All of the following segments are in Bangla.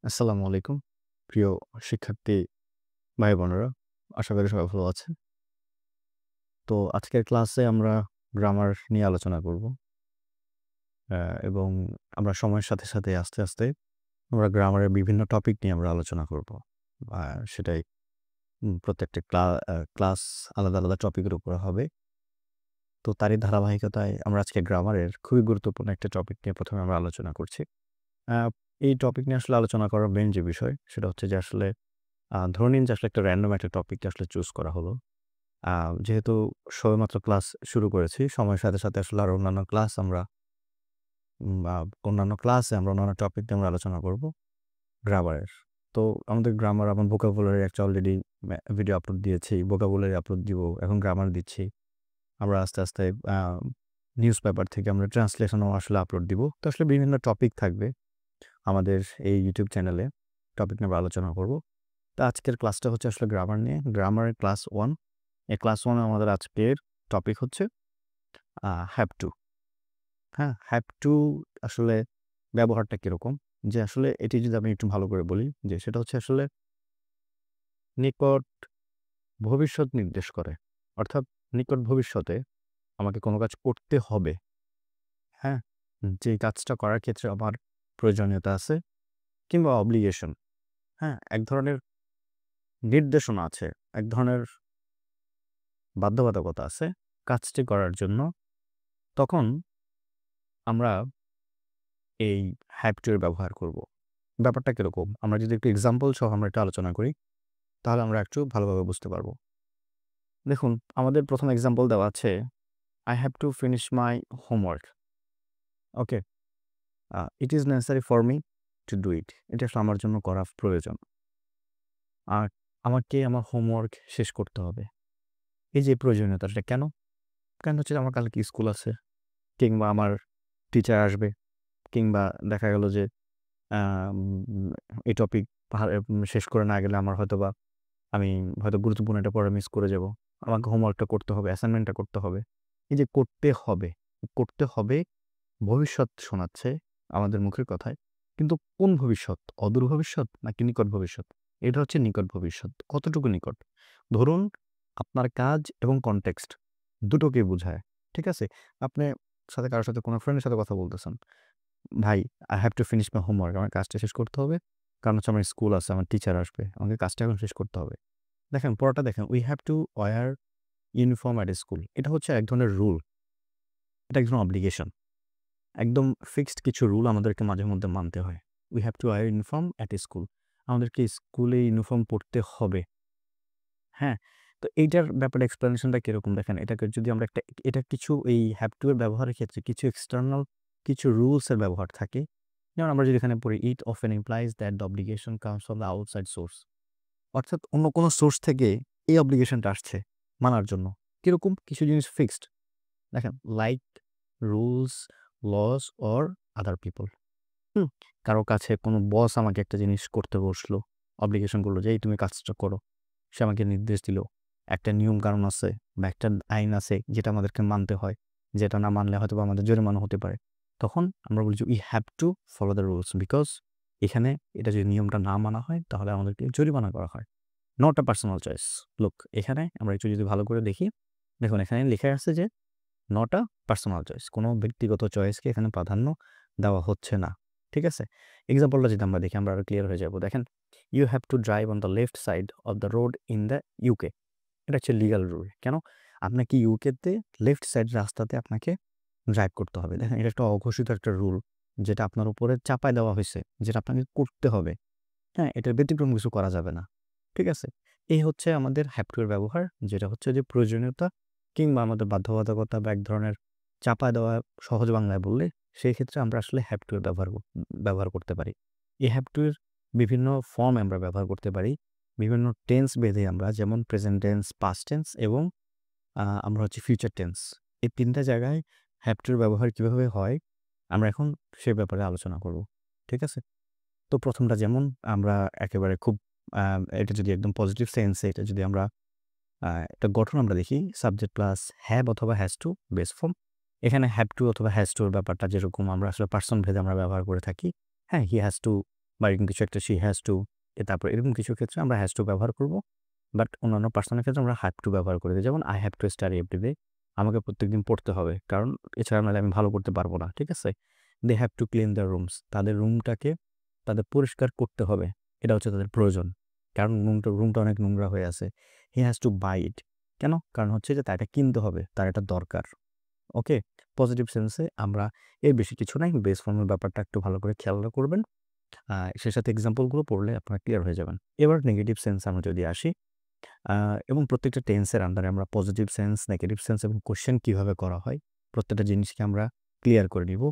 আসসালামু আলাইকুম। প্রিয় শিক্ষার্থী ভাই বোনেরা, আশা করি সবাই ভালো আছেন। তো আজকের ক্লাসে আমরা গ্রামার নিয়ে আলোচনা করব। এবং আমরা সময়ের সাথে, সাথে আস্তে, আস্তে আমরা গ্রামারের বিভিন্ন টপিক নিয়ে আমরা আলোচনা করব। সেটাই প্রত্যেকটা ক্লাস আলাদা, আলাদা টপিকের উপরে হবে। তো তারই ধারাবাহিকতায় আমরা আজকে গ্রামারের খুবই গুরুত্বপূর্ণ একটা টপিক নিয়ে ১ম এ আমরা আলোচনা করছি। আ এই টপিক নিয়ে আসলে আলোচনা করার মেইন যে বিষয়, সেটা হচ্ছে যে আসলে ধরে নিন যে আসলে একটা র‍্যান্ডম একটা টপিককে আসলে চুজ করা হলো। আ যেহেতু সবেমাত্র ক্লাস শুরু করেছি, সময়ের সাথে, সাথে আসলে আরো অন্যান্য ক্লাস আমরা অন্যান্য ক্লাসে আমরা অন্যান্য টপিক নিয়ে আমরা আলোচনা করব গ্রামারের। তো আমাদের গ্রামার আমার ভোকাবুলারি একটা অলরেডি ভিডিও আপলোড দিয়েছি, ভোকাবুলারি আপলোড দিব, এখন গ্রামার দিচ্ছি। আমরা আস্তে, আস্তে আ নিউজ পেপার থেকে আমরা ট্রান্সলেশনও আসলে আপলোড দিব। তো আসলে বিভিন্ন টপিক থাকবে আমাদের এই ইউটিউব চ্যানেলে, টপিক নিয়ে আমরা আলোচনা করব। তো আজকের ক্লাসটা হচ্ছে আসলে গ্রামার নিয়ে, গ্রামারের ক্লাস 1। এই ক্লাস 1 এ আমাদের আজকের টপিক হচ্ছে হ্যাভ টু। হ্যাঁ? হ্যাভ টু আসলে ব্যবহারটা কিরকম? যে আসলে এটি যদি আমি একটু ভালো করে বলি যে সেটা হচ্ছে আসলে নিকট ভবিষ্যৎ নির্দেশ করে। অর্থাৎ নিকট ভবিষ্যতে আমাকে কোনো কাজ করতে হবে। হ্যাঁ? যে কাজটা করার ক্ষেত্রে আমার প্রয়োজনীয়তা আছে কিংবা অব্লিগেশন। হ্যাঁ? এক ধরনের নির্দেশনা আছে, এক ধরনের বাধ্যবাধকতা আছে কাজটি করার জন্য। তখন আমরা এই হ্যাভ টু এর ব্যবহার করব। ব্যাপারটা কিরকম? আমরা যদি একটু এক্সাম্পল সহ আমরা একটু আলোচনা করি, তাহলে আমরা একটু ভালোভাবে বুঝতে পারব। দেখুন, আমাদের ১ম এক্সাম্পল দেওয়া আছে, I have to finish my homework. Okay? It is necessary for me to do it. এটা আসলে আমার জন্য করা প্রয়োজন। আর আমাকে আমার হোমওয়ার্ক শেষ করতে হবে। এই যে প্রয়োজনীয়তা, সেটা কেন? কারণ হচ্ছে যে আমার কালকে স্কুল আছে, কিংবা আমার টিচার আসবে, কিংবা দেখা গেল যে আম এই টপিক শেষ করে না গেলে আমার হয়তোবা আমি হয়তো গুরুত্বপূর্ণ একটা পড়া মিস করে যাব। আমাকে হোমওয়ার্কটা করতে হবে, অ্যাসাইনমেন্টটা করতে হবে। এই যে করতে হবে ভবিষ্যৎ শোনাচ্ছে আমাদের মুখের কথায়। কিন্তু কোন ভবিষ্যৎ? অদূর ভবিষ্যৎ নাকি নিকট ভবিষ্যৎ? এটা হচ্ছে নিকট ভবিষ্যৎ। কতটুকু নিকট? ধরুন আপনার কাজ এবং কনটেক্সট দুটোকেই বুঝায়। ঠিক আছে? আপনি কারো সাথে কোনো ফ্রেন্ডের সাথে কথা বলতেছেন। ভাই, I have to finish my homework. আমার কাজটা শেষ করতে হবে। কারণ হচ্ছে আমার স্কুল আছে, আমার টিচার আসবে। আমাকে কাজটা এখন শেষ করতে হবে। দেখেন পড়াটা দেখেন, we have to wear uniform at school. এটা হচ্ছে এক ধরনের রুল। এটা এক ধরনের অব্লিগেশন। একদম ফিক্সড কিছু রুল আমাদেরকে মাঝে মধ্যে মানতে হয়। We have to wear uniform at school. আমাদেরকে স্কুলে ইউনিফর্ম পড়তে হবে। হ্যাঁ? তো এইটার ব্যাপারে এক্সপ্লেনেশনটা কিরকম দেখেন, এটাকে যদি আমরা এটা কিছু এই have to এর ব্যবহারের ক্ষেত্রে কিছু এক্সটার্নাল কিছু রুলস এর ব্যবহার থাকে। যেমন আমরা যদি এখানে পড়ি, it often implies that the obligation comes from the outside source. অর্থাৎ অন্য কোনো সোর্স থেকে এই অব্লিগেশনটা আসছে মানার জন্য। কিরকম? কিছু জিনিস ফিক্সড। দেখেন, like rules, laws or other people. হুম? কারো কাছে কোনো বস আমাকে একটা জিনিস করতে বসলো, অব্লিগেশন করলো যে, "এই তুমি কাজটা করো।" সে আমাকে নির্দেশ দিল। একটা নিয়ম-কানুন আছে বা একটা আইন আছে যেটা আমাদেরকে মানতে হয়। যেটা না মানলে হয়তোবা আমাদের জরিমানা হতে পারে। তখন আমরা বলি যে, "We have to follow the rules because" এখানে এটা যদি নিয়মটা না মানা হয় তাহলে আমাদেরকে জরিমানা করা হয়। Not a personal choice. Look, এখানে আমরা একটু যদি ভালো করে দেখি, দেখুন এখানে লেখা আছে যে নট আ পার্সোনাল চয়েস। কোনো ব্যক্তিগত চয়েসকে এখানে প্রাধান্য দেওয়া হচ্ছে না। ঠিক আছে? এক্সাম্পলটা যদি আমরা দেখি আমরা আরো ক্লিয়ার হয়ে যাব। দেখেন, "You have to drive on the left side of the road in the UK." এটা হচ্ছে লিগ্যাল রুল। কেন? আপনাকে ইউকেতে লেফট সাইড রাস্তাতে আপনাকে ড্রাইভ করতে হবে। দেখেন, এটা একটা অঘোষিত একটা রুল যেটা আপনার উপরে চাপায় দেওয়া হইছে, যেটা আপনাকে করতে হবে। হ্যাঁ? এটার ব্যতিক্রম কিছু করা যাবে না। ঠিক আছে? এই হচ্ছে আমাদের হ্যাভ টু এর ব্যবহার, যেটা হচ্ছে যে প্রয়োজনীয়তা কিংবা আমাদের বাধ্যবাধকতা বা এক ধরনের চাপায় দেওয়া, সহজ বাংলায় বললে, সেই ক্ষেত্রে আমরা আসলে হ্যাভ টু এর ব্যবহার করতে পারি। এই হ্যাভ টু এর বিভিন্ন ফর্ম আমরা ব্যবহার করতে পারি। বিভিন্ন টেন্স বেঁধে আমরা, যেমন প্রেজেন্ট টেন্স, পাস্ট টেন্স এবং আমরা হচ্ছে ফিউচার টেন্স। এই ৩ টা জায়গায় হ্যাভ টু এর ব্যবহার কিভাবে হয়, আমরা এখন সে ব্যাপারে আলোচনা করব। ঠিক আছে? তো ১ম টা যেমন আমরা একেবারে খুব আ এটা যদি একদম পজিটিভ সেন্সে এটা যদি আমরা একটা গঠন আমরা দেখি, সাবজেক্ট প্লাস হ্যাভ অথবা হ্যাজ টু বেস ফর্ম। এখানে হ্যাভ টু অথবা হ্যাজ টু এর ব্যাপারটা যেরকম আমরা আসলে পার্সন ভেদে আমরা ব্যবহার করে থাকি। হ্যাঁ? হি হ্যাজ টু বা এরকম কিছু একটা she has to তারপর এরকম কিছু ক্ষেত্রে আমরা has to ব্যবহার করব। বাট অন্যান্য পার্সোনাল ক্ষেত্রে আমরা have to ব্যবহার করে দিই। যেমন I have to study every day আমাকে প্রত্যেকদিন পড়তে হবে। কারণ এছাড়া নাহলে আমি ভালো করতে পারব না। ঠিক আছে? They have to clean their rooms তাদের রুমটাকে তাদের পরিষ্কার করতে হবে। এটা হচ্ছে তাদের প্রয়োজন। কারণ রুমটা অনেক নোংরা হয়ে আছে। He has to buy it কেন? কারণ হচ্ছে যে তার এটা কিনতে হবে। তার এটা দরকার। ওকে? পজিটিভ সেন্সে আমরা এর বেশি কিছু নাই। বেস ফর্মের ব্যাপারটা একটু ভালো করে খেয়াল করবেন। সে সাথে এক্সাম্পলগুলো পড়লে আপনারা ক্লিয়ার হয়ে যাবেন। এবার নেগেটিভ সেন্স আমরা যদি আসি এবং প্রত্যেকটা টেন্সের আন্ডারে আমরা পজিটিভ সেন্স, নেগেটিভ সেন্স এবং কোয়েশ্চেন কিভাবে করা হয় প্রত্যেকটা জিনিসকে আমরা ক্লিয়ার করে নিব।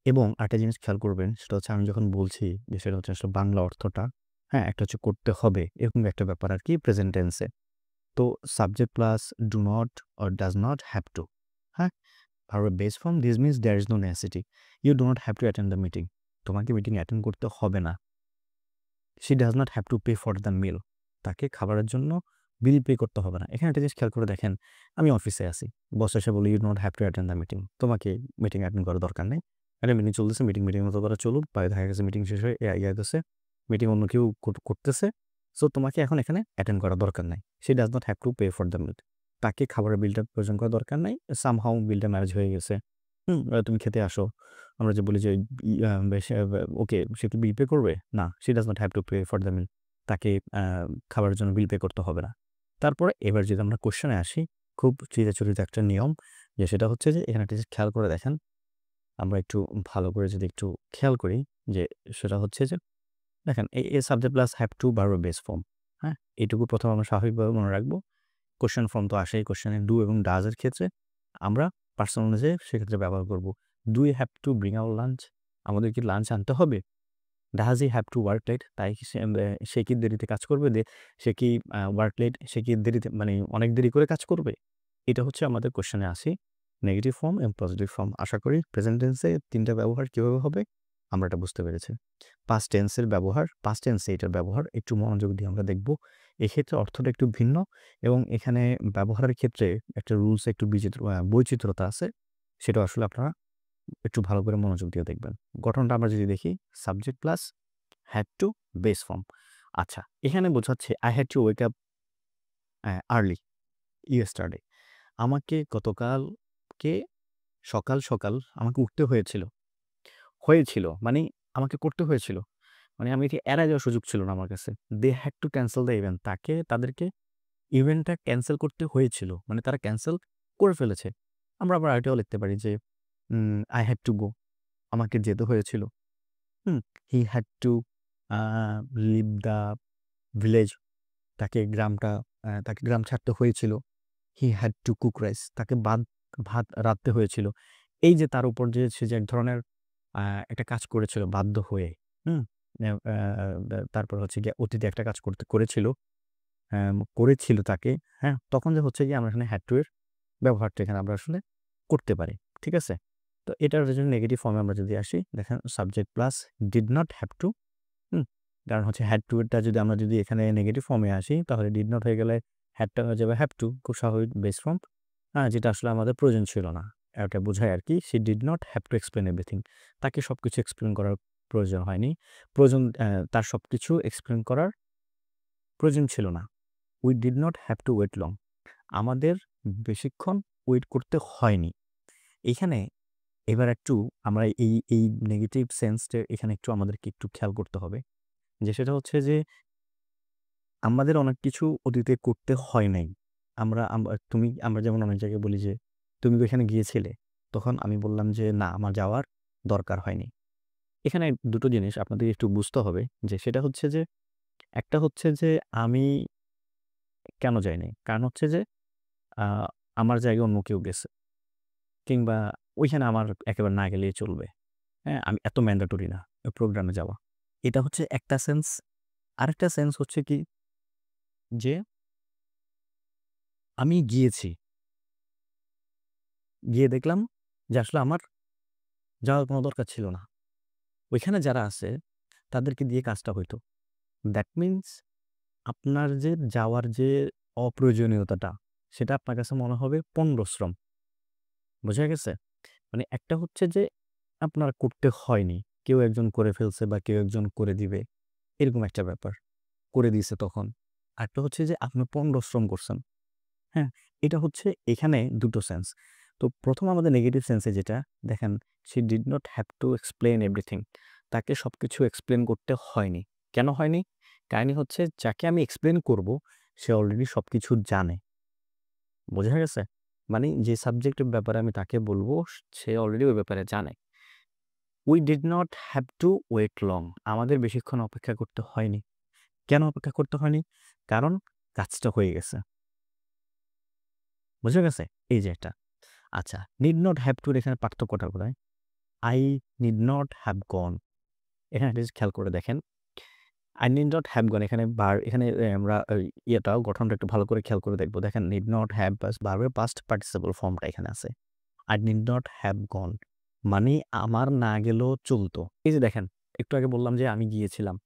এবং আরেকটা জিনিস খেয়াল করবেন সেটা হচ্ছে আমি যখন বলছি যে সেটা হচ্ছে আসলে বাংলা অর্থটা, হ্যাঁ? একটা হচ্ছে করতে হবে এরকম একটা ব্যাপার আরকি প্রেজেন্ট টেন্সে। তো subject plus do not or does not have to, হ্যাঁ? ভার্বের base form this means there is no necessity. You do not have to attend the meeting. তোমাকে মিটিং অ্যাটেন্ড করতে হবে না। She does not have to pay for the meal. তাকে খাবারের জন্য বিল পে করতে হবে না। এখানে একটা জিনিস খেয়াল করে দেখেন, আমি অফিসে আছি। বস এসে বলে, "you not have to attend the meeting." তোমাকে মিটিং অ্যাটেন্ড করার দরকার নেই। একটা মিটিং চলতেছে, মিটিংয়ের মতো করে চলুক। পরে দেখা গেছে মিটিং শেষ হয়ে গেছে। মিটিং অন্য কেউ করতেছে। সো তোমাকে এখন এখানে অ্যাটেন্ড করার দরকার নাই। She does not have to pay for the meal. তাকে খাবারের বিলটা প্রয়োজন করার দরকার নাই। সামহাউ বিলটা ম্যানেজ হয়ে গেছে। তুমি খেতে আসো। আমরা যে বলি যে ওকে সে কি বিল পে করবে? না, she does not have to pay for the meal. তাকে খাবারের জন্য বিল পে করতে হবে না। তারপরে এবার যদি আমরা কোয়েশ্চেনে আসি, খুব চিরাচরিত একটা নিয়ম যে সেটা হচ্ছে যে এখানে একটা জিনিস খেয়াল করে দেখেন। আমরা একটু ভালো করে যদি একটু খেয়াল করি যে সেটা হচ্ছে যে দেখেন a subject plus have to verb base form, হ্যাঁ? এইটুকু প্রথম আমরা স্বাভাবিকভাবে মনে রাখবো। কোয়েশ্চেন ফর্ম তো আসেই। কোয়েশ্চেনে ডু এবং ডাজ এর ক্ষেত্রে আমরা পার্সন অনুযায়ী সেক্ষেত্রে ব্যবহার করব। Do you have to bring our lunch? আমাদের কি লাঞ্চ আনতে হবে? Does he have to work late? তাই কি সে কি দেরিতে কাজ করবে? সে কি ওয়ার্ক লেট? সে কি দেরিতে মানে অনেক দেরি করে কাজ করবে? এটা হচ্ছে আমাদের কোয়েশ্চেনে আসি। নেগেটিভ ফর্ম এবং পজিটিভ ফর্ম। আশা করি প্রেজেন্ট টেন্সে ৩ টা ব্যবহার কিভাবে হবে আমরা এটা বুঝতে পেরেছি। পাস্ট টেন্সের ব্যবহার, পাস্ট টেন্সে এটার ব্যবহার একটু মনোযোগ দিয়ে আমরা দেখব। এক্ষেত্রে অর্থটা একটু ভিন্ন এবং এখানে ব্যবহারের ক্ষেত্রে একটা রুলস একটু বৈচিত্র্যতা আছে। সেটা আসলে আপনারা একটু ভালো করে মনোযোগ দিয়ে দেখবেন। গঠনটা আমরা যদি দেখি subject plus had to base form. আচ্ছা, এখানে বোঝাচ্ছে I had to wake up early yesterday. আমাকে গতকালকে সকাল আমাকে উঠতে হয়েছিল মানে আমাকে করতে হয়েছিল। মানে আমি এটি এড়ায় যাওয়ার সুযোগ ছিল না আমার কাছে। They had to cancel the event. তাদেরকে ইভেন্টটা ক্যানসেল করতে হয়েছিল। মানে তারা ক্যানসেল করে ফেলেছে। আমরা আবার আরেকটাও লিখতে পারি যে আই হ্যাড টু গো। আমাকে যেতে হয়েছিল। হুম? He had to uh leave the village. তাকে গ্রাম ছাড়তে হয়েছিল। He had to cook rice. তাকে ভাত রাঁধতে হয়েছিল। এই যে তার উপর যে সে যে এক ধরনের একটা কাজ করেছিল বাধ্য হয়ে, হুম? তারপর হচ্ছে গিয়ে অতীতে একটা কাজ করেছিল তাকে, হ্যাঁ? তখন যে হচ্ছে গিয়ে আমরা এখানে হ্যাড টু এর ব্যবহারটা এখানে আমরা আসলে করতে পারি। ঠিক আছে? তো এটার যদি নেগেটিভ ফর্মে আমরা যদি আসি, দেখেন subject plus did not have to, হুম? কারণ হচ্ছে হ্যাড টু এরটা যদি আমরা এখানে নেগেটিভ ফর্মে আসি তাহলে ডিড নট হয়ে গেলে হ্যাডটা হয়ে যাবে হ্যাভ টু, খুব স্বাভাবিক বেস ফর্ম, হ্যাঁ? যেটা আসলে আমাদের প্রয়োজন ছিল না। এটা বোঝায় আরকি she did not have to explain everything. তাকে সবকিছু এক্সপ্লেইন করার প্রয়োজন হয়নি। তার সবকিছু এক্সপ্লেইন করার প্রয়োজন ছিল না। We did not have to wait long. আমাদের বেশিক্ষণ ওয়েট করতে হয়নি। এইখানে এবার একটু আমরা এই নেগেটিভ সেন্সটা এখানে একটু আমাদেরকে একটু খেয়াল করতে হবে। যে সেটা হচ্ছে যে আমাদের অনেক কিছু অতীতে করতে হয় নাই। আমরা যেমন অনেক জায়গায় বলি যে, "তুমি কি ওইখানে গিয়েছিলে?" তখন আমি বললাম যে, "না, আমার যাওয়ার দরকার হয়নি।" এখানে ২ টো জিনিস আপনাদের একটু বুঝতে হবে যে সেটা হচ্ছে যে, একটা হচ্ছে যে আমি কেন যাই নাই? কারণ হচ্ছে যে আ আমার জায়গায় অন্য কেউ গেছে। কিংবা ওইখানে আমার একেবারে না গেলেই চলবে। হ্যাঁ? আমি এত ম্যান্ডেটরি না ওই প্রোগ্রামে যাওয়া। এটা হচ্ছে একটা সেন্স। আরেকটা সেন্স হচ্ছে কি যে আমি গিয়ে দেখলাম যে আসলে আমার যাওয়ার কোনো দরকার ছিল না। ওইখানে যারা আছে তাদেরকে দিয়ে কাজটা হইতো। দ্যাট মিনস আপনার যে যাওয়ার যে অপ্রয়োজনীয়তাটা সেটা আপনার কাছে মনে হবে পণ্যশ্রম। বোঝা গেছে? মানে একটা হচ্ছে যে আপনার করতে হয়নি। কেউ একজন করে ফেলছে বা কেউ একজন করে দিবে। এরকম একটা ব্যাপার করে দিয়েছে তখন। আরেকটা হচ্ছে যে আপনি পরিশ্রম করছেন। হ্যাঁ? এটা হচ্ছে এখানে দুটো সেন্স। তো ১ম আমাদের নেগেটিভ সেন্সে যেটা দেখেন, she did not have to explain everything. তাকে সবকিছু এক্সপ্লেইন করতে হয়নি। কেন হয়নি? কাহিনী হচ্ছে যাকে আমি এক্সপ্লেইন করব সে অলরেডি সবকিছু জানে। বোঝা গেছে? মানে যে সাবজেক্টের ব্যাপারে আমি তাকে বলব সে অলরেডি ওই ব্যাপারে জানে। We did not have to wait long. আমাদের বেশিক্ষণ অপেক্ষা করতে হয়নি। কেন অপেক্ষা করতে হয়নি? কারণ কাজটা হয়ে গেছে। বোঝা গেছে? এই যে একটা। আচ্ছা, need not have to এর এখানে পার্থক্যটা কোথায়? I need not have gone. এখানে একটা জিনিস খেয়াল করে দেখেন। I need not have gone এখানে এখানে আমরা ইয়েটাও গঠনটা একটু ভালো করে খেয়াল করে দেখব। দেখেন need not have প্লাস ভার্বের past participle ফর্মটা এখানে আছে। I need not have gone মানে আমার না গেলেও চলতো। এই যে দেখেন, একটু আগে বললাম যে আমি গিয়েছিলাম।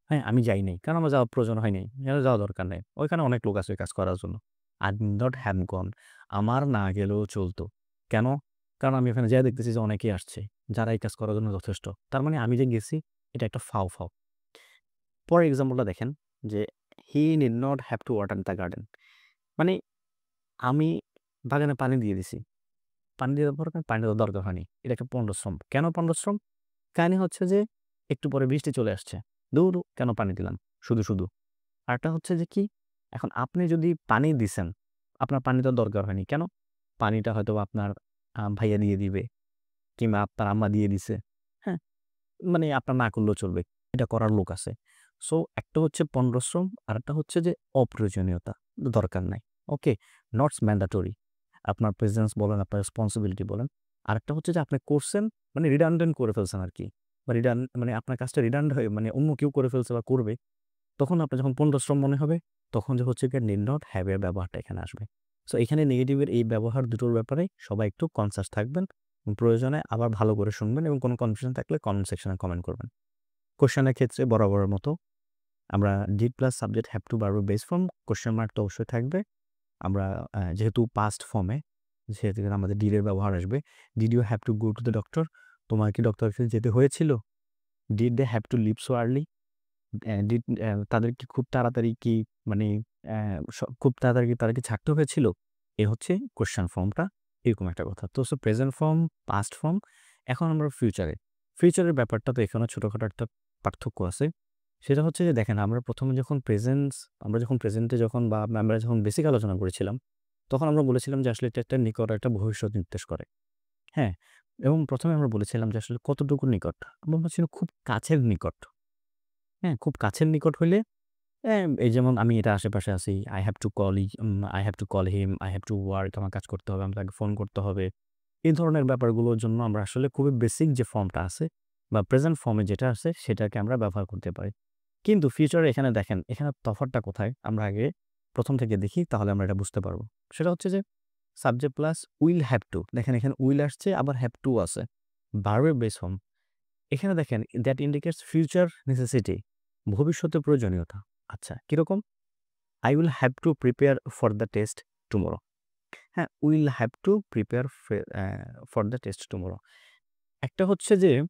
হ্যাঁ, আমি যাই নাই। কারণ আমার যাওয়ার প্রয়োজন হয় নাই। যাওয়ার দরকার নেই। ওইখানে অনেক লোক আছে ওই কাজ করার জন্য। I need not have gone আমার না গেলেও চলতো। কেন? কারণ আমি ওখানে যেয়ে দেখতেছি যে অনেকেই আসছে, যারা এই কাজ করার জন্য যথেষ্ট। তার মানে আমি যে গেছি এটা একটা ফাও। পরের এক্সাম্পলটা দেখেন যে he need not have to water the garden মানে আমি বাগানে পানি দিয়ে দিছি। পানি দেওয়ার পর পানি দেওয়ার দরকার হয়নি। এটা একটা পণ্যশ্রম। কেন পণ্যশ্রম? কাহিনী হচ্ছে যে একটু পরে বৃষ্টি চলে আসছে। ধুর কেন পানি দিলাম শুধু। আরেকটা হচ্ছে যে কি, এখন আপনি যদি পানি দিছেন, আপনার পানি দেওয়ার দরকার হয়নি। কেন? পানিটা হয়তোবা আপনার ভাইয়া দিয়ে দিবে কিংবা আপনার আম্মা দিয়ে দিছে। হ্যাঁ? মানে আপনার না করলেও চলবে। এটা করার লোক আছে। সো একটা হচ্ছে পণ্যশ্রম, আরেকটা হচ্ছে যে অপ্রয়োজনীয়তা। দরকার নাই। ওকে? নটস ম্যান্ডেটরি। আপনার প্রেজেন্স বলেন, আপনার রেসপন্সিবিলিটি বলেন। আরেকটা হচ্ছে যে আপনি করছেন মানে রিডান্ডেন্ট করে ফেলছেন আরকি। বা মানে আপনার কাজটা রিডান্ড হয়ে মানে অন্য কেউ করে ফেলছে বা করবে। তখন আপনার যখন পণ্যশ্রম মনে হবে, তখন যে হচ্ছে গিয়ে need not have এর ব্যবহারটা এখানে আসবে। সো এখানে নেগেটিভের এই ব্যবহার দুটোর ব্যাপারে সবাই একটু কনসাস থাকবেন। প্রয়োজনে আবার ভালো করে শুনবেন এবং কোনো কনফিউশন থাকলে কমেন্ট সেকশনে কমেন্ট করবেন। কোয়েশ্চেনের ক্ষেত্রে বরাবরের মতো আমরা did plus subject have to ভার্বের বেস ফর্ম কোয়েশ্চেন মার্ক তো অবশ্যই থাকবে। আমরা যেহেতু পাস্ট ফর্মে সেহেতু আমাদের ডিড এর ব্যবহার আসবে। Did you have to go to the doctor? তোমার কি ডক্টরের কাছে যেতে হয়েছিল? Did they have to leave so early? Did তাদের কি খুব তাড়াতাড়ি কি মানে খুব তাড়াতাড়ি কি তাদের কি ছাড়তে হয়েছিল? এ হচ্ছে কোয়েশ্চেন ফর্মটা, এরকম একটা কথা। তো প্রেজেন্ট ফর্ম, পাস্ট ফর্ম। এখন আমরা ফিউচারে। ফিউচারের ব্যাপারটা তো এখানেও ছোটখাটো একটা পার্থক্য আছে। সেটা হচ্ছে যে দেখেন আমরা আমরা যখন প্রেজেন্টে বা আমরা যখন বেসিক আলোচনা করেছিলাম, তখন আমরা বলেছিলাম যে আসলে এটা একটা নিকট একটা ভবিষ্যৎ নির্দেশ করে। হ্যাঁ? এবং ১ম এ আমরা বলেছিলাম যে আসলে কতটুকু নিকট? আমরা বলছিলাম খুব কাছের নিকট। হ্যাঁ? খুব কাছের নিকট হইলে এই যেমন আমি এটা আশেপাশে আছি। I have to call him, I have to work আমার কাজ করতে হবে, আমি তাকে ফোন করতে হবে। এই ধরনের ব্যাপারগুলোর জন্য আমরা আসলে খুবই বেসিক যে ফর্মটা আছে বা প্রেজেন্ট ফর্মে যেটা আছে সেটাকে আমরা ব্যবহার করতে পারি। কিন্তু ফিউচারে এখানে দেখেন, এখানে তফাৎটা কোথায়? আমরা আগে ১ম থেকে দেখি তাহলে আমরা এটা বুঝতে পারব। সেটা হচ্ছে যে subject plus will have two. দেখেন এখানে উইল আসছে আবার হ্যাভ টু আছে। ভার্বের বেস ফর্ম। এখানে দেখেন দ্যাট ইন্ডিকেটস ফিউচার নেসেসিটি ভবিষ্যতের প্রয়োজনীয়তা। আচ্ছা কিরকম? I will have to prepare for the test tomorrow. হ্যাঁ, will have to prepare for the test tomorrow. একটা হচ্ছে যে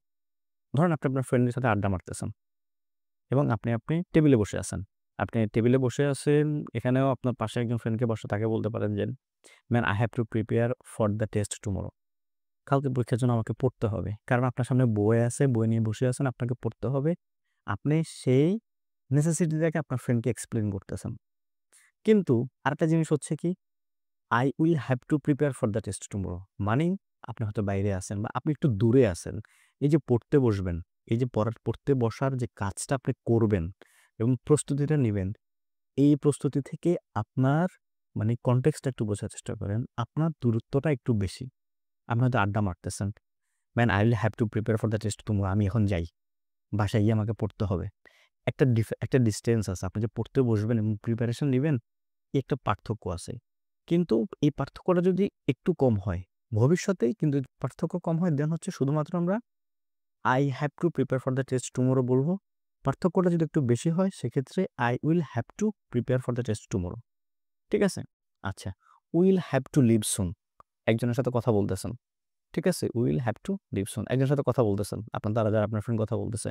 ধরেন আপনি আপনার ফ্রেন্ডের সাথে আড্ডা মারতেছেন এবং আপনি টেবিলে বসে আছেন। আপনি টেবিলে বসে আছেন, এখানেও আপনার পাশে একজন ফ্রেন্ডকে বসে তাকে বলতে পারেন যে, "man I have to prepare for the test tomorrow." কালকে পরীক্ষার জন্য আমাকে পড়তে হবে। কারণ আপনার সামনে বই আছে, বই নিয়ে বসে আছেন, আপনাকে পড়তে হবে। আপনি সেই নেসেসিটিটাকে আপনার ফ্রেন্ডকে এক্সপ্লেইন করতেছেন। কিন্তু আরেকটা জিনিস হচ্ছে কি I will have to prepare for the test tomorrow মানেই আপনি হয়তো বাইরে আছেন বা আপনি একটু দূরে আছেন। এই যে পড়তে বসবেন, এই যে পড়তে বসার যে কাজটা আপনি করবেন এবং প্রস্তুতিটা নিবেন, এই প্রস্তুতি থেকে আপনার মানে কনটেক্সটটা একটু বোঝার চেষ্টা করেন। আপনার দূরত্বটা একটু বেশি। আপনি হয়তো আড্ডা মারতেছেন। "Man I will have to prepare for the test tomorrow." আমি এখন যাই। বাসায় গিয়ে আমাকে পড়তে হবে। একটা ডিসট্যান্স আছে। আপনি যে পড়তে বসবেন এবং প্রিপারেশন নিবেন, একটা পার্থক্য আছে। কিন্তু এই পার্থক্যটা যদি একটু কম হয়, ভবিষ্যতেই কিন্তু পার্থক্য কম হয় দেন হচ্ছে শুধুমাত্র আমরা I have to prepare for the test tomorrow বলব। পার্থক্যটা যদি একটু বেশি হয় সেক্ষেত্রে I will have to prepare for the test tomorrow. ঠিক আছে? আচ্ছা, will have to leave soon একজনের সাথে কথা বলতেছেন। ঠিক আছে? will have to leave soon একজনের সাথে কথা বলতেছেন। আপনার দ্বারা আপনার ফ্রেন্ড কথা বলতেছে।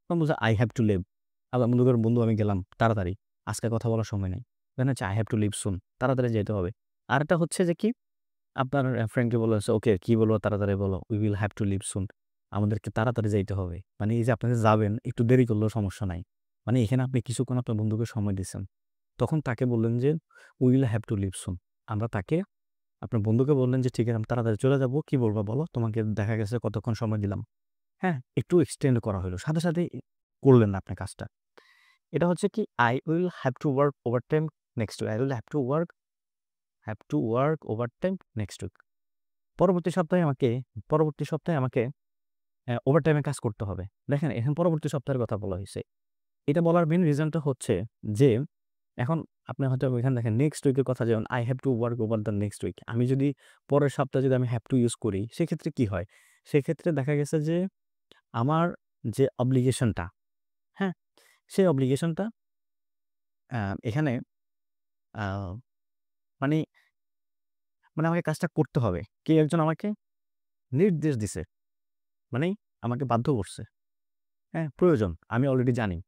তখন বলছে I have to leave আবার মনে করেন বন্ধু আমি গেলাম তাড়াতাড়ি, আজকে কথা বলার সময় নেই। দেন হচ্ছে আই হ্যাভ টু লিভ সুন, তাড়াতাড়ি যেতে হবে। আরেকটা হচ্ছে যে কি আপনার ফ্রেন্ডকে বলা হচ্ছে, ওকে কি বলবো তাড়াতাড়ি বলো, we will have to leave soon, আমাদেরকে তাড়াতাড়ি যাইতে হবে। মানে এই যে আপনি যে যাবেন একটু দেরি করলেও সমস্যা নাই, মানে এখানে আপনি কিছুক্ষণ আপনার বন্ধুকে সময় দিচ্ছেন। তখন তাকে বললেন যে we will have to leave soon, আমরা তাকে আপনার বন্ধুকে বললেন যে ঠিক আছে আমি তাড়াতাড়ি চলে যাবো, কি বলবা বলো, তোমাকে দেখা গেছে কতক্ষণ সময় দিলাম। হ্যাঁ, একটু এক্সটেন্ড করা হলো, সাথে সাথে করলেন না আপনি কাজটা। এটা হচ্ছে কি I will have to work overtime next week, I will have to work overtime next week. পরবর্তী সপ্তাহে আমাকে ওভারটাইমে কাজ করতে হবে। দেখেন এখন পরবর্তী সপ্তাহের কথা বলা হয়েছে। এটা বলার মেইন রিজনটা হচ্ছে যে এখন আপনি হয়তো এখানে দেখেন নেক্সট উইকের কথা, যেমন I have to work over the next week. আমি যদি পরের সপ্তাহে যদি আমি হ্যাভ টু ইউজ করি সেক্ষেত্রে কি হয়? সেক্ষেত্রে দেখা গেছে যে আমার যে অব্লিগেশনটা, হ্যাঁ? সেই অব্লিগেশনটা এখানে আ মানে মানে আমাকে কাজটা করতে হবে। কেউ একজন আমাকে নির্দেশ দিছে। মানে আমাকে বাধ্য করছে। হ্যাঁ? প্রয়োজন। আমি অলরেডি জানি।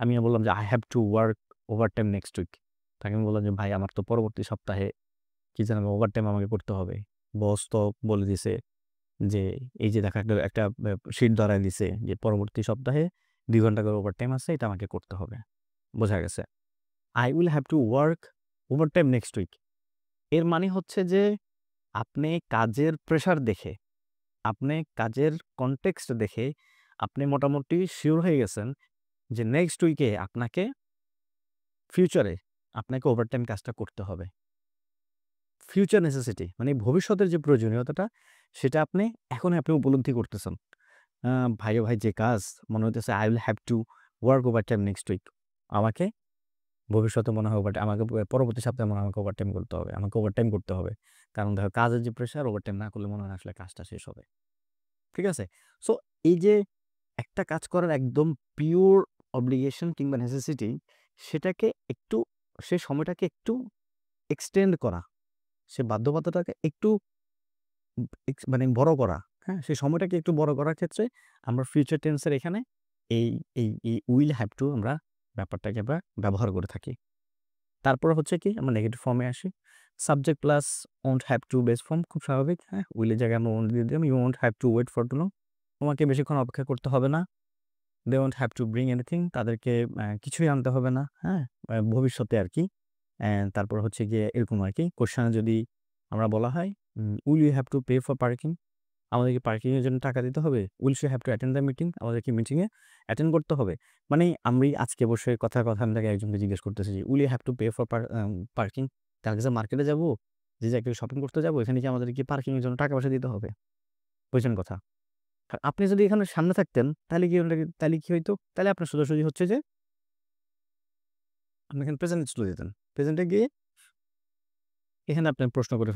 আমি বললাম যে, "I have to work overtime next week." তাকে আমি বললাম যে, "ভাই আমার তো পরবর্তী সপ্তাহে কি যেন ওভারটাইম আমাকে করতে হবে। বস তো বলে দিছে যে এই যে দেখো একটা একটা শিট ধরায় দিছে যে পরবর্তী সপ্তাহে ২ ঘন্টা করে ওভারটাইম আছে, এটা আমাকে করতে হবে।" বোঝা গেছে? I will have to work overtime next week। এর মানে হচ্ছে যে আপনি কাজের প্রেশার দেখে, আপনি কাজের কনটেক্সট দেখে আপনি মোটামুটি সিউর হয়ে গেছেন যে নেক্সট উইকে ফিউচারে আপনাকে ওভারটাইম কাজটা করতে হবে। ফিউচার নেসেসিটি মানে ভবিষ্যতের যে প্রয়োজনীয়তাটা সেটা আপনি উপলব্ধি করতেছেন। আ ভাই ও ভাই যে কাজ মনে হইতেছে I will have to work overtime next week। আমাকে ভবিষ্যতে মনে হয় আমাকে পরবর্তী সপ্তাহে মনে হয় আমাকে ওভারটাইম করতে হবে। আমাকে ওভারটাইম করতে হবে। কারণ দেখো কাজের যে প্রেশার, ওভারটাইম না করলে মনে হয় না আসলে কাজটা শেষ হবে। ঠিক আছে? সো এই যে একটা কাজ করার একদম পিওর অব্লিগেশন কিংবা নেসেসিটি সেটাকে একটু সে সময়টাকে একটু এক্সটেন্ড করা, সে বাধ্যবাধকতাটাকে একটু মানে বড় করা, হ্যাঁ? সেই সময়টাকে একটু বড় করার ক্ষেত্রে আমরা ফিউচার টেন্স এর এখানে এই এই উইল হ্যাভ টু ব্যাপারটাকে আমরা ব্যবহার করে থাকি। তারপরে হচ্ছে কি আমরা নেগেটিভ ফর্মে আসি। Subject plus won't have to base form খুব স্বাভাবিক, হ্যাঁ? উইলের জায়গায় আমরা ওন্ট দিয়ে দিলাম। You won't have to wait for too long. তোমাকে বেশিক্ষণ অপেক্ষা করতে হবে না। They won't have to bring anything. তাদেরকে কিছুই আনতে হবে না, হ্যাঁ? ভবিষ্যতে আরকি। তারপর হচ্ছে গিয়ে এরকম আরকি। কোয়েশ্চেনে যদি আমরা বলা হয় will you have to pay for parking? আমাদের কি পার্কিং এর জন্য টাকা দিতে হবে? Will she have to attend the meeting? আমাদের কি মিটিংয়ে অ্যাটেন্ড করতে হবে? মানে আমি আজকে বসে কথায়, কথায় আমি তাকে একজনকে জিজ্ঞেস করতেছি যে, "will you have to pay for parking?" তার কাছে মার্কেটে যাবো, যে জায়গায় একটু শপিং করতে যাবো, এখানে কি আমাদের কি পার্কিং এর জন্য টাকা-পয়সা দিতে হবে? বুঝছেন কথা? আর আপনি যদি এখানে সামনে থাকতেন তাহলে কি হইতো? তাহলে আপনার সোজাসুজি হচ্ছে যে আপনি এখানে প্রেজেন্ট চলে যেতেন। প্রেজেন্টে গিয়ে এখানে আপনি প্রশ্ন করে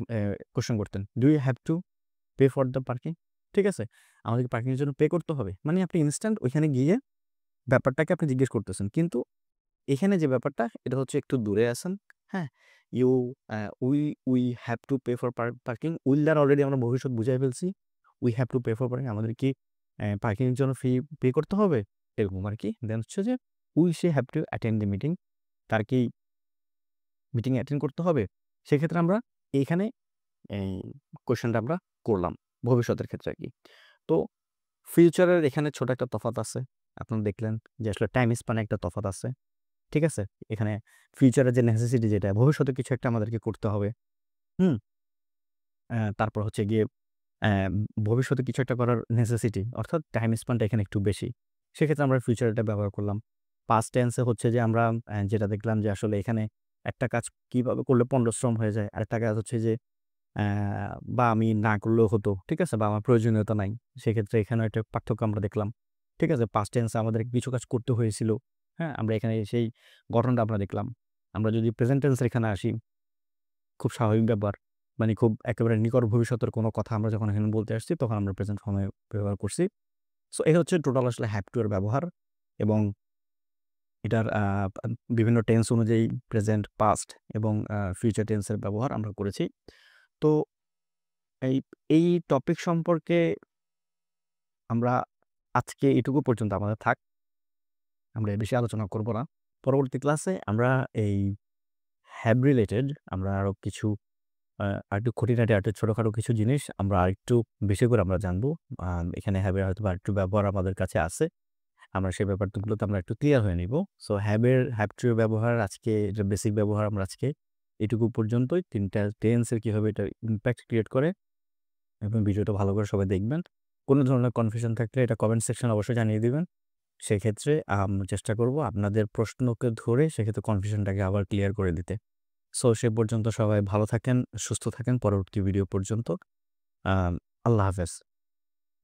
কোয়েশ্চেন করতেন। "Do you have to pay for the parking?" ঠিক আছে? আমাদের কি পার্কিং এর জন্য পে করতে হবে? মানে আপনি ইনস্ট্যান্ট ওইখানে গিয়ে ব্যাপারটাকে আপনি জিজ্ঞেস করতেছেন। কিন্তু এখানে যে ব্যাপারটা এটা হচ্ছে একটু দূরে আছেন, হ্যাঁ? You uh we we have to pay for parking. Will দ্বারা অলরেডি আমরা ভবিষ্যৎ বুঝায় ফেলছি। We have to pay for parking. আমাদের কি পার্কিং এর জন্য পে করতে হবে? এরকম আরকি। দেন হচ্ছে যে will she have to attend the meeting? তার কি মিটিং এ অ্যাটেন্ড করতে হবে? সেক্ষেত্রে আমরা এইখানে এই কোয়েশ্চেনটা আমরা করলাম। ভবিষ্যতের ক্ষেত্রে আরকি। তো ফিউচারের এখানে ছোট একটা তফাৎ আছে। আপনারা দেখলেন যে আসলে টাইম স্প্যান এ একটা তফাৎ আছে। ঠিক আছে? এখানে ফিউচারের যে নেসেসিটি যেটা ভবিষ্যতে কিছু একটা আমাদেরকে করতে হবে। হুম? তারপর হচ্ছে গিয়ে অ্যা ভবিষ্যতে কিছু একটা করার নেসেসিটি অর্থাৎ টাইম স্প্যানটা এখানে একটু বেশি। সেক্ষেত্রে আমরা ফিউচারটা ব্যবহার করলাম। পাস্ট টেন্স এ হচ্ছে যে আমরা যেটা দেখলাম যে আসলে এখানে একটা কাজ কিভাবে করলে পণ্যশ্রম হয়ে যায়। আরেকটা কাজ হচ্ছে যে অ্যা বা আমি না করলেও হতো। ঠিক আছে? বা আমার প্রয়োজনীয়তা নাই। সেক্ষেত্রে এখানেও একটা পার্থক্য আমরা দেখলাম। ঠিক আছে? পাস্ট টেন্স এ আমাদের কিছু কাজ করতে হয়েছিল। হ্যাঁ? আমরা এখানে সেই গঠনটা আমরা দেখলাম। আমরা যদি প্রেজেন্ট টেন্স এর এখানে আসি, খুব স্বাভাবিক ব্যাপার। মানে খুব একেবারে নিকট ভবিষ্যতের কোনো কথা আমরা যখন এখানে বলতে আসছি, তখন আমরা প্রেজেন্ট ফর্ম এ ব্যবহার করছি। সো এই হচ্ছে টোটাল আসলে হ্যাভ টু এর ব্যবহার এবং এটার বিভিন্ন টেন্স অনুযায়ী প্রেজেন্ট, পাস্ট এবং ফিউচার টেন্স এর ব্যবহার আমরা করেছি। তো এই এই টপিক সম্পর্কে আমরা আজকে এটুকু পর্যন্ত আমাদের থাক। আমরা এর বেশি আলোচনা করব না। পরবর্তী ক্লাসে আমরা এই হ্যাব রিলেটেড আমরা আরো কিছু আরেকটু খুঁটিনাটি আরেকটু ছোটখাটো কিছু জিনিস আমরা আরেকটু বেশি করে আমরা জানবো। এখানে হ্যাবের হয়তোবা আরেকটু ব্যবহার আমাদের কাছে আছে। আমরা সেই ব্যাপারগুলোতে আমরা একটু ক্লিয়ার হয়ে নিব। সো হ্যাব টু এর ব্যবহার আজকে এটার বেসিক ব্যবহার আমরা আজকে এটুকু পর্যন্তই। ৩ টা টেন্সের কিভাবে এটা ইমপ্যাক্ট ক্রিয়েট করে এবং ভিডিওটা ভালো করে সবাই দেখবেন। কোনো ধরনের কনফিউশন থাকলে এটা কমেন্ট সেকশনে অবশ্যই জানিয়ে দিবেন। সেক্ষেত্রে চেষ্টা করব আপনাদের প্রশ্নকে ধরে সেক্ষেত্রে কনফিউশনটাকে আবার ক্লিয়ার করে দিতে। সো সে পর্যন্ত সবাই ভালো থাকেন, সুস্থ থাকেন পরবর্তী ভিডিও পর্যন্ত। আল্লাহ হাফেজ।